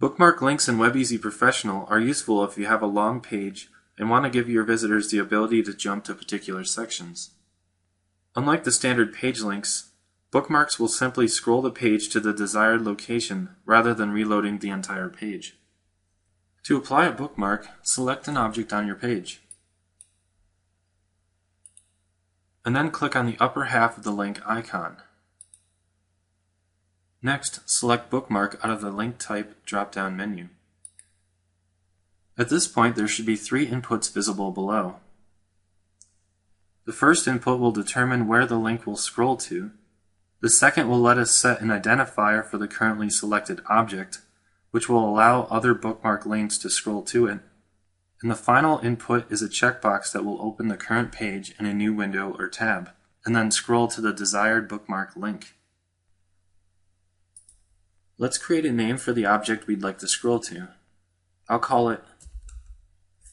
Bookmark links in WebEasy Professional are useful if you have a long page and want to give your visitors the ability to jump to particular sections. Unlike the standard page links, bookmarks will simply scroll the page to the desired location rather than reloading the entire page. To apply a bookmark, select an object on your page, and then click on the upper half of the link icon. Next, select Bookmark out of the Link Type drop-down menu. At this point, there should be 3 inputs visible below. The first input will determine where the link will scroll to. The second will let us set an identifier for the currently selected object, which will allow other bookmark links to scroll to it. And the final input is a checkbox that will open the current page in a new window or tab, and then scroll to the desired bookmark link. Let's create a name for the object we'd like to scroll to. I'll call it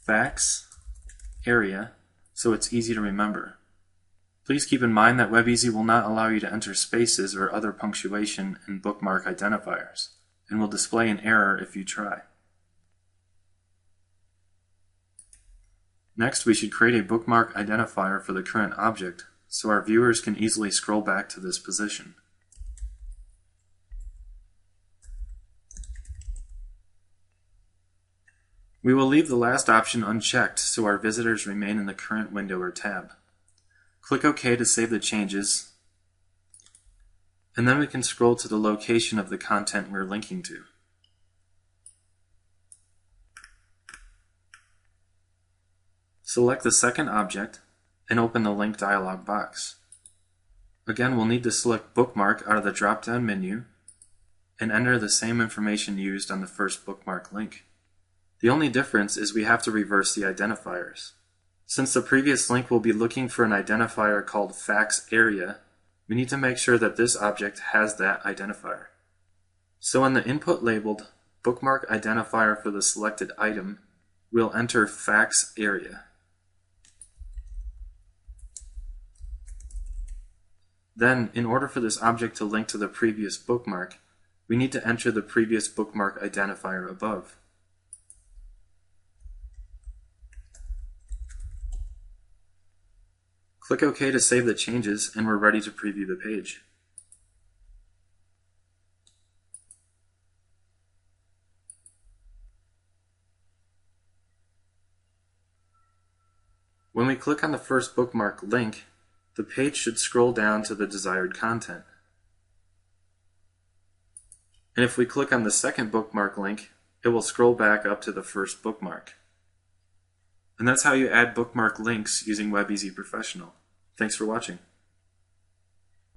Facts Area so it's easy to remember. Please keep in mind that WebEasy will not allow you to enter spaces or other punctuation in bookmark identifiers, and will display an error if you try. Next, we should create a bookmark identifier for the current object so our viewers can easily scroll back to this position. We will leave the last option unchecked so our visitors remain in the current window or tab. Click OK to save the changes, and then we can scroll to the location of the content we're linking to. Select the second object and open the link dialog box. Again, we'll need to select Bookmark out of the drop-down menu and enter the same information used on the first bookmark link. The only difference is we have to reverse the identifiers. Since the previous link will be looking for an identifier called Facts Area, we need to make sure that this object has that identifier. So in the input labeled Bookmark Identifier for the selected item, we'll enter Facts Area. Then, in order for this object to link to the previous bookmark, we need to enter the previous bookmark identifier above. Click OK to save the changes, and we're ready to preview the page. When we click on the first bookmark link, the page should scroll down to the desired content. And if we click on the second bookmark link, it will scroll back up to the first bookmark. And that's how you add bookmark links using WebEasy Professional. Thanks for watching.